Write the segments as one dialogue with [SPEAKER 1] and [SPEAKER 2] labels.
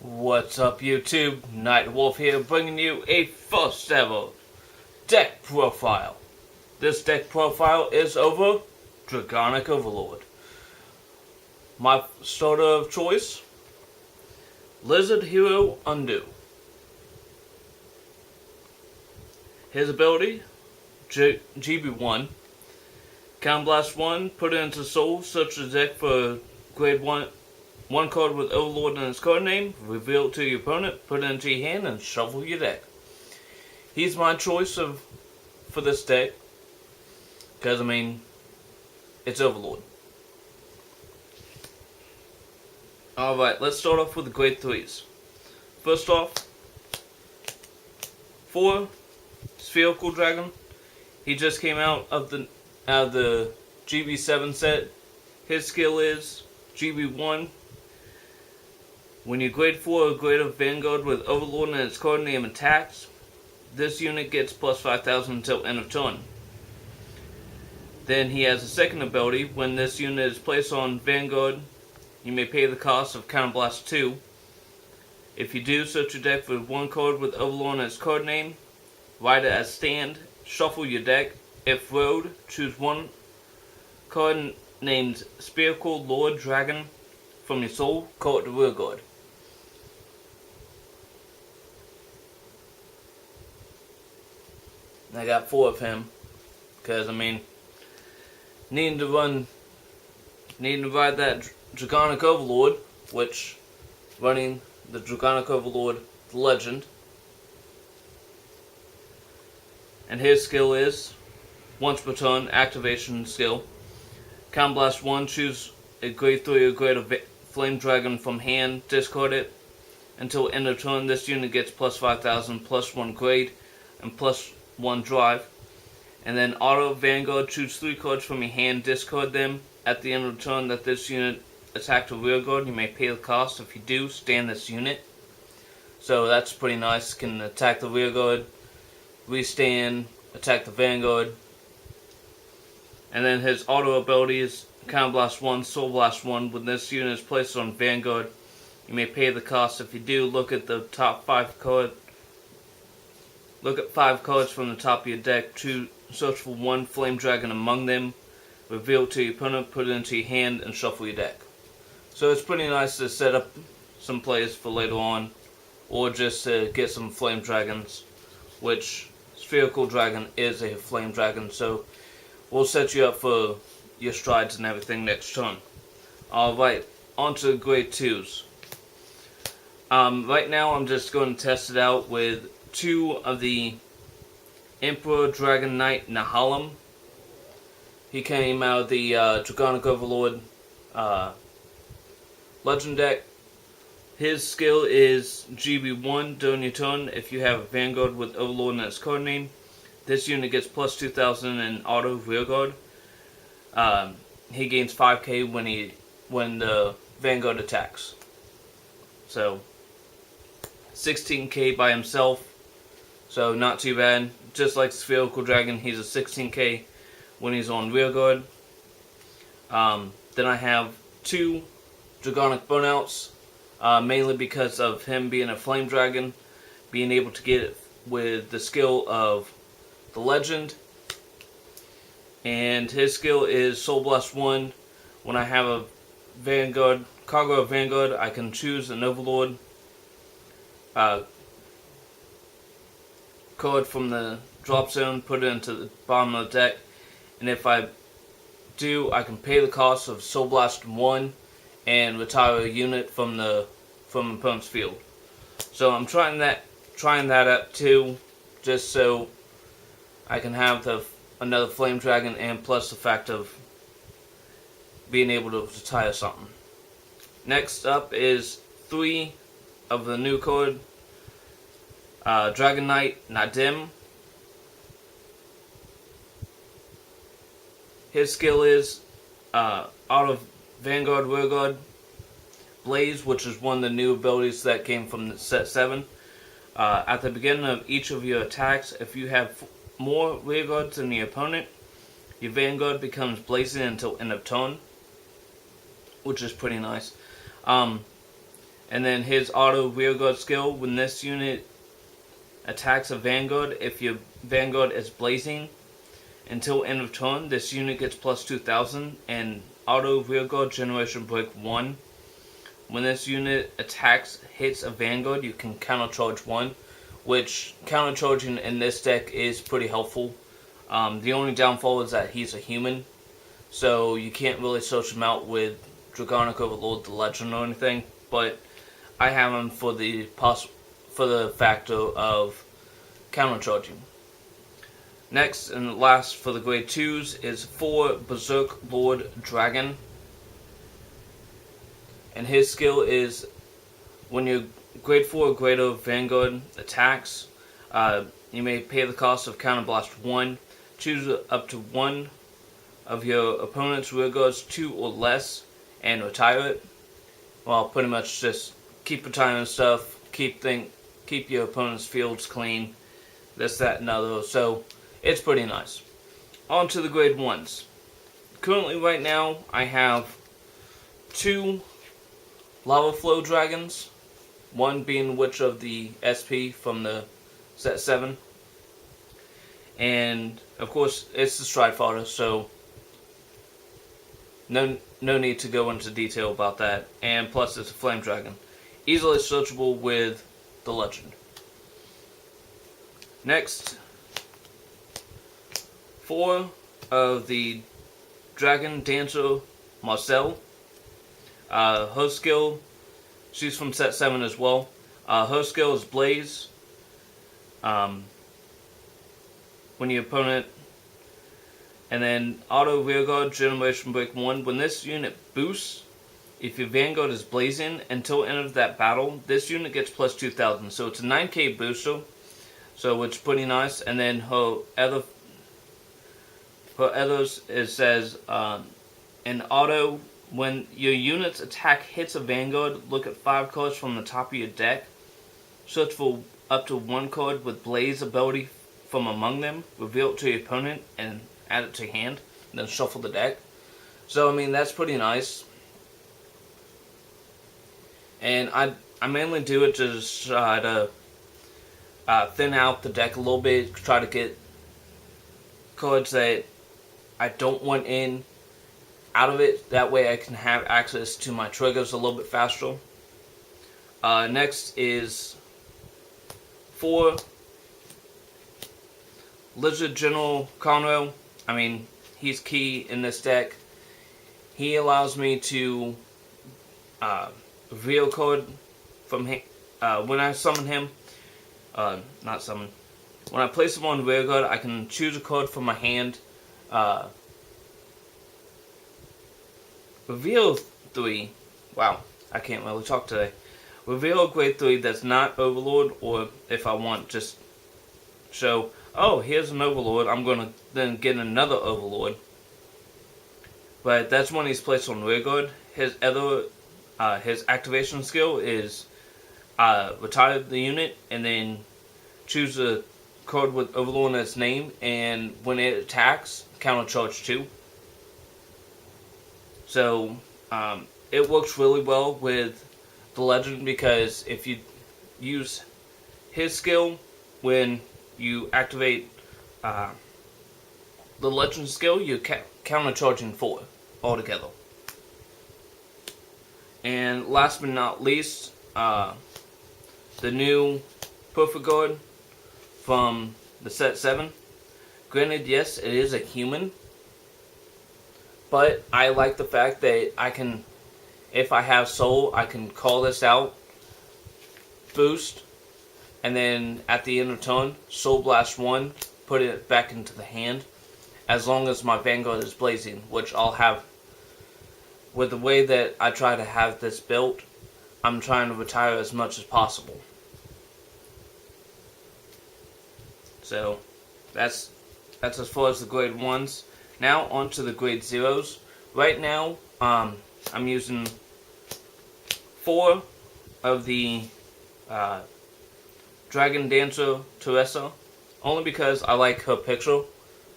[SPEAKER 1] What's up YouTube? Nightwolf here, bringing you a first ever deck profile. This deck profile is over Dragonic Overlord. My starter of choice, Lizard Hero Undo. His ability, GB1. Counter Blast 1, put it into Soul, search the deck for grade 1 card with Overlord in its card name, reveal it to your opponent, put it into your hand, and shuffle your deck. He's my choice for this deck, because, it's Overlord. Alright, let's start off with the grade 3s. First off, 4, Spherical Dragon. He just came out of the GB7 set. His skill is GB1. When you grade 4 or greater Vanguard with Overlord and its card name attacks, this unit gets plus 5,000 until end of turn. Then he has a second ability. When this unit is placed on Vanguard, you may pay the cost of Counter Blast 2. If you do, search your deck for one card with Overlord and its card name, write it as stand, shuffle your deck. If road, choose one card named Spherical Lord Dragon from your soul, call it the rear guard. I got 4 of him, because needing to ride that Dragonic Overlord, which running the Dragonic Overlord the Legend. And his skill is once per turn activation skill. Counter Blast 1, choose a grade 3 or greater Flame Dragon from hand, discard it. Until end of turn, this unit gets plus 5,000, plus 1 grade, and plus 1 drive. And then auto Vanguard, choose 3 cards from your hand, discard them. At the end of the turn that this unit attacked a rear guard, you may pay the cost. If you do, stand this unit. So that's pretty nice. Can attack the rear guard, restand, attack the Vanguard. And then his auto ability is Counter Blast 1, Soul Blast 1. When this unit is placed on Vanguard, you may pay the cost. If you do, look at the top 5 cards. Look at 5 cards from the top of your deck. Search for one Flame Dragon among them. Reveal it to your opponent, put it into your hand, and shuffle your deck. So it's pretty nice to set up some plays for later on, or just to get some Flame Dragons, which Spherical Dragon is a Flame Dragon, so we'll set you up for your strides and everything next turn. Alright, on to the grade 2s. Right now I'm just going to test it out with 2 of the Emperor Dragon Knight Nahalem. He came out of the Dragonic Overlord Legend deck. His skill is GB1 during your turn. If you have a Vanguard with Overlord in its card name, this unit gets plus 2,000 in auto rear guard. He gains 5k when the Vanguard attacks. So 16k by himself. So not too bad. Just like Spherical Dragon, he's a 16k when he's on rear guard. Then I have 2 Dragonic Burnouts, mainly because of him being a Flame Dragon, being able to get it with the skill of the Legend. And his skill is Soul Blast 1. When I have a Vanguard, Cargo of Vanguard, I can choose an Overlord card from the drop zone, put it into the bottom of the deck, and if I do, I can pay the cost of Soul Blast 1 and retire a unit from opponent's field. So I'm trying that out too, just so I can have another Flame Dragon, and plus the fact of being able to retire something. Next up is 3 of the new card, Dragon Knight Nadim. His skill is out of Vanguard Rearguard Blaze, which is one of the new abilities that came from the set 7. At the beginning of each of your attacks, if you have more rearguards than your opponent, your Vanguard becomes blazing until end of turn, which is pretty nice. And then his auto rearguard skill, when this unit attacks a vanguard, if your vanguard is blazing, until end of turn, this unit gets plus 2000, and auto rearguard generation break 1. When this unit hits a vanguard, you can countercharge 1, which countercharging in this deck is pretty helpful. The only downfall is that he's a human, so you can't really search him out with Dragonic Overlord the Legend or anything, but I have him for the factor of countercharging. Next and last for the grade 2s is 4 Berserk Lord Dragon. And his skill is when your grade 4 or greater Vanguard attacks, you may pay the cost of Counterblast 1. Choose up to one of your opponent's rearguards 2 or less and retire it. Well, pretty much just keep retiring stuff, keep your opponent's fields clean, this, that, and other. So it's pretty nice. On to the grade 1s. Currently, right now, I have 2 Lava Flow Dragons. One being Witch of the SP from the set 7. And, of course, it's the Stride Fighter, so no need to go into detail about that. And plus, it's a Flame Dragon. Easily searchable with the Legend. Next, 4 of the Dragon Dancer Marcel. Her skill, she's from set 7 as well. Her skill is Blaze. When your opponent, and then auto rearguard generation break 1. When this unit boosts, if your vanguard is blazing until end of that battle, this unit gets plus 2000. So it's a 9k booster, so it's pretty nice. And then her others, it says in auto, when your unit's attack hits a vanguard, look at 5 cards from the top of your deck. Search for up to 1 card with Blaze ability from among them. Reveal it to your opponent and add it to your hand. And then shuffle the deck. So, I mean, that's pretty nice. And I mainly do it to just try to thin out the deck a little bit. Try to get cards that I don't want in out of it. That way I can have access to my triggers a little bit faster. Next is 4 Lizard General Conroe. I mean, he's key in this deck. He allows me to reveal a card from him when I summon him. Not summon. When I place him on rearguard, I can choose a card from my hand. Reveal 3. Wow, I can't really talk today. Reveal a grade 3 that's not Overlord, or if I want, just show, oh, here's an Overlord, I'm going to then get another Overlord. But that's when he's placed on rearguard. His activation skill is retire the unit and then choose a card with Overlord in its name, and when it attacks, countercharge 2. So it works really well with the Legend, because if you use his skill when you activate the Legend skill, you're countercharging 4 altogether. And last but not least, the new Perfect Guard from the set 7. Granted, yes, it is a human, but I like the fact that I can, if I have soul, I can call this out, boost, and then at the end of turn, Soul Blast 1, put it back into the hand, as long as my Vanguard is blazing, which I'll have. With the way that I try to have this built, I'm trying to retire as much as possible. So, that's as far as the grade 1s. Now, on to the grade 0s. Right now, I'm using 4 of the Dragon Dancer Teresa, only because I like her picture.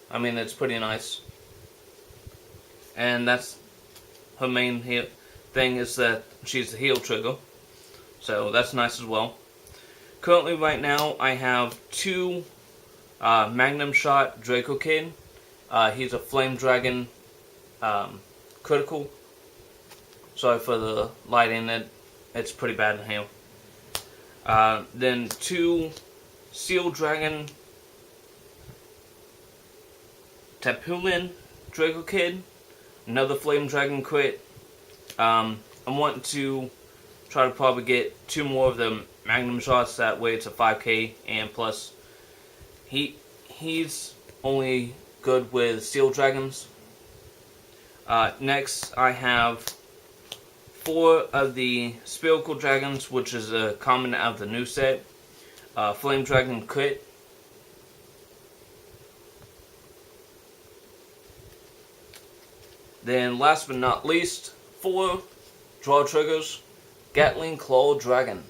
[SPEAKER 1] I mean, it's pretty nice. And that's her main thing, is that she's the heal trigger. So that's nice as well. Currently, right now, I have 2 Magnum Shot Draco Kid. He's a Flame Dragon critical. Sorry for the lighting, it's pretty bad in here. Then 2 Seal Dragon Tapulin Draco Kid, another Flame Dragon crit. I'm wanting to try to probably get 2 more of the Magnum Shots, that way it's a 5k, and plus he's only good with Steel Dragons. Next I have 4 of the Spherical Dragons, which is a common out of the new set. Flame Dragon crit. Then last but not least, 4 draw triggers. Gatling Claw Dragon.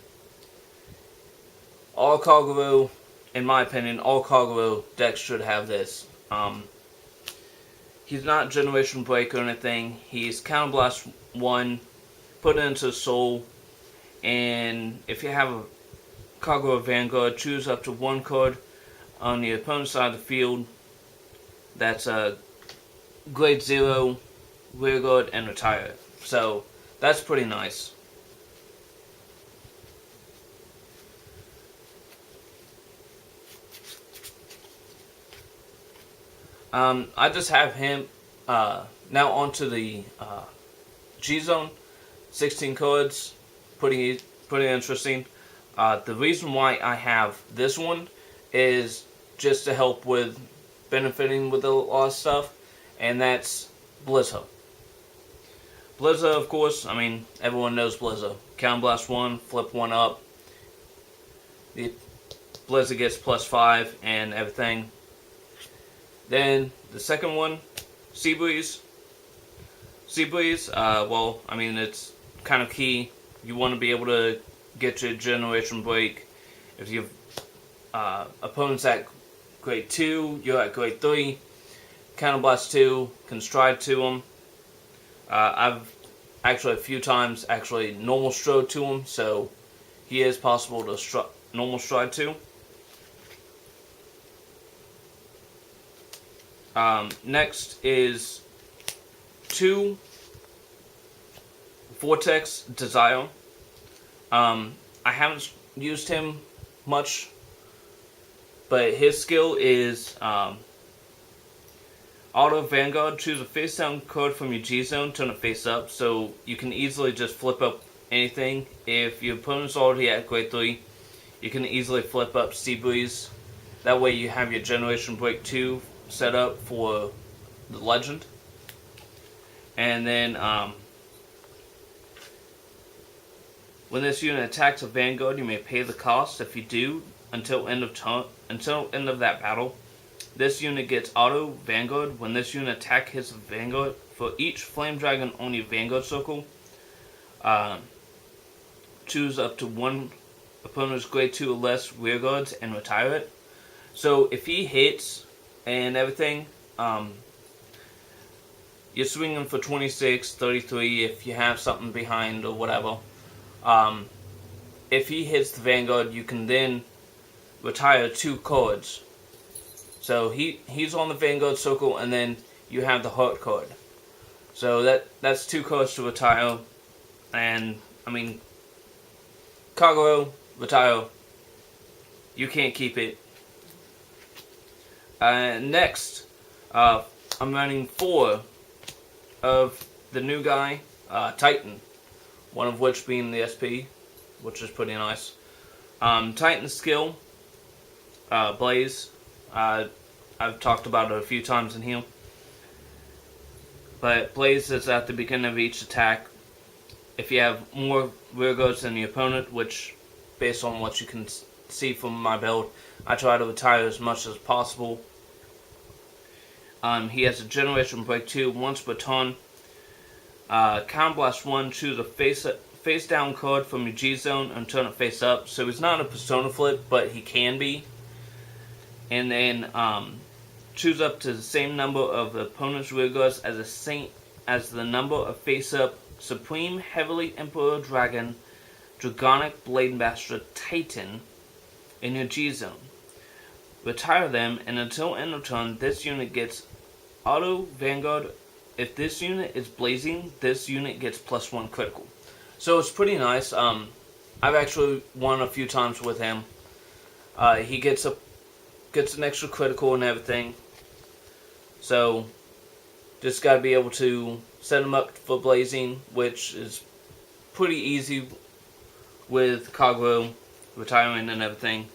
[SPEAKER 1] All Kagero, in my opinion, all Kagero decks should have this. He's not Generation Break or anything. He's Counterblast 1, put it into Soul, and if you have a Kagero Vanguard, choose up to 1 card on the opponent's side of the field that's a Grade 0, Rearguard, and retire it. So that's pretty nice. I just have him now onto the G-Zone, 16 cards, pretty interesting. The reason why I have this one is just to help with benefiting with a lot of stuff, and that's Blizzo. Blizzo, of course, I mean, everyone knows Blizzo. Counterblast 1, flip 1 up. The Blizzo gets +5 and everything. Then the second one, Seabreeze. Seabreeze, well, I mean, it's kind of key. You want to be able to get your Generation Break. If your opponent's at Grade 2, you're at Grade 3. Counterblast 2, can stride to them. I've actually a few times actually normal strode to him, so he is possible to normal stride to. Next is 2 Vortex Desire. I haven't used him much, but his skill is Auto Vanguard. Choose a face down card from your G-Zone, turn it face up, so you can easily just flip up anything. If your opponent's already at Grade 3, you can easily flip up Seabreeze. That way you have your Generation Break 2 set up for the Legend. And then when this unit attacks a Vanguard, you may pay the cost. If you do, until end of that battle, this unit gets auto Vanguard. When this unit attack hits a Vanguard, for each Flame Dragon on your Vanguard circle, choose up to 1 opponent's Grade 2 or less Rearguards and retire it. So if he hits and everything, you're swinging for 26, 33 if you have something behind or whatever. If he hits the Vanguard, you can then retire 2 cards. So he's on the Vanguard circle, and then you have the Heart card. So that's 2 cards to retire, and I mean, Kagero, retire. You can't keep it. Next, I'm running 4 of the new guy, Titan. One of which being the SP, which is pretty nice. Titan skill, Blaze. I've talked about it a few times in here. But Blaze is at the beginning of each attack. If you have more rearguards than the opponent, which, based on what you can see from my build, I try to retire as much as possible. He has a Generation Break 2 once per turn. Counterblast 1, choose a face down card from your G-Zone and turn it face up. So he's not a Persona Flip, but he can be. And then choose up to the same number of the opponent's rearguards as the number of face up Supreme Heavily Emperor Dragon Dragonic Blademaster Titan in your G zone. Retire them, and until end of turn, this unit gets auto Vanguard. If this unit is blazing, this unit gets +1 critical. So it's pretty nice. I've actually won a few times with him. He gets an extra critical and everything. So just gotta be able to set him up for blazing, which is pretty easy with Kagro retiring and everything.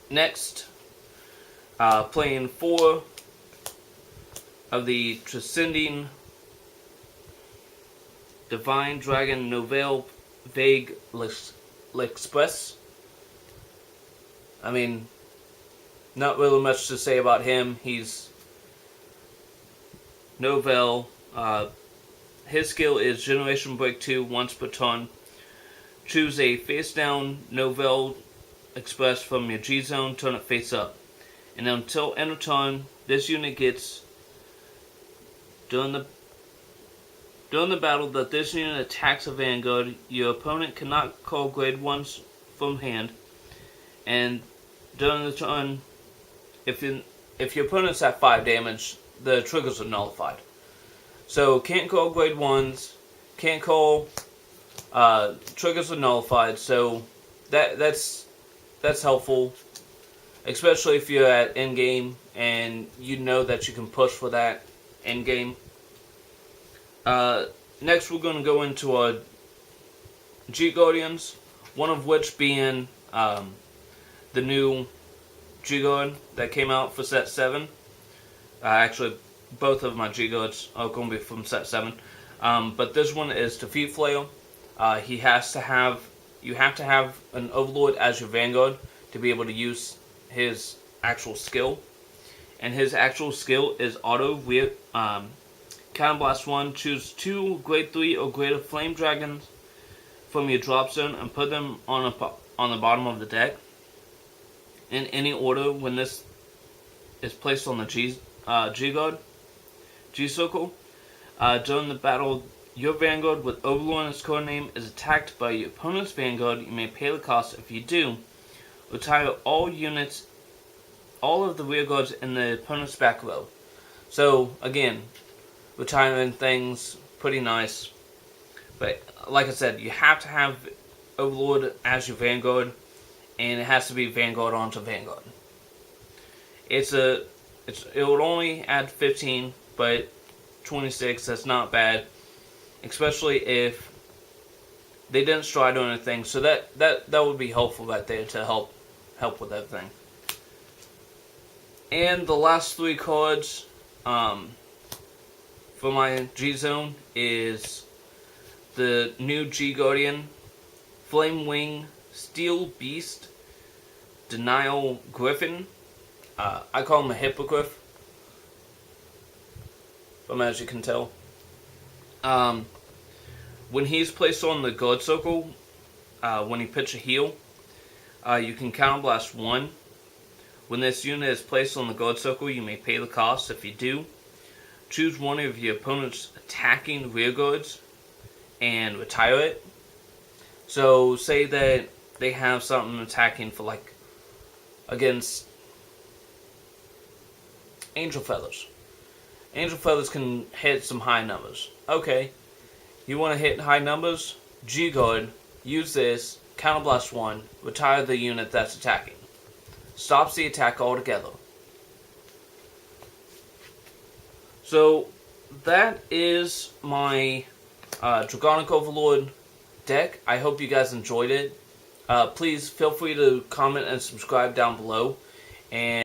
[SPEAKER 1] Next, playing 4 of the Transcending Divine Dragon Nouvelle Vague L'Express. I mean, not really much to say about him. He's Nouvelle. His skill is Generation Break 2 once per turn. Choose a face down Nouvelle Express from your G zone, turn it face up. And until end of turn, this unit gets, during the battle that this unit attacks a Vanguard, your opponent cannot call grade 1s from hand. And during the turn, if your opponent's at 5 damage, the triggers are nullified. So can't call grade 1s, can't call, triggers are nullified, so that's helpful, especially if you're at endgame and you know that you can push for that endgame. Next we're going to go into our G Guardians, one of which being the new G Guard that came out for set 7. Actually, both of my G Guards are going to be from set 7. But this one is Defeat Flail. You have to have an Overlord as your Vanguard to be able to use his actual skill. And his actual skill is Auto Cannon Blast 1. Choose 2 grade 3 or greater Flame Dragons from your drop zone and put them on the bottom of the deck. In any order when this is placed on the G circle. During the battle, your Vanguard with Overlord in its code name is attacked by your opponent's Vanguard. You may pay the cost. If you do, retire all of the rear guards in the opponent's back row. So again, retiring things pretty nice. But like I said, you have to have Overlord as your Vanguard, and it has to be Vanguard onto Vanguard. It would only add 15, but 26, that's not bad. Especially if they didn't stride or anything. So that would be helpful right there to help with everything. And the last 3 cards for my G Zone is the new G Guardian, Flame Wing, Steel Beast, Denial Griffin. I call him a Hippogriff, as you can tell. When he's placed on the guard circle, when you pitch a heal, you can Counter Blast 1. When this unit is placed on the guard circle, you may pay the cost. If you do, choose one of your opponent's attacking rear guards and retire it. So say that they have something attacking for like against Angel Feathers. Angel Feathers can hit some high numbers. Okay, you want to hit high numbers? G Guard, use this, Counter Blast 1, retire the unit that's attacking. Stops the attack altogether. So that is my Dragonic Overlord deck. I hope you guys enjoyed it. Please feel free to comment and subscribe down below. And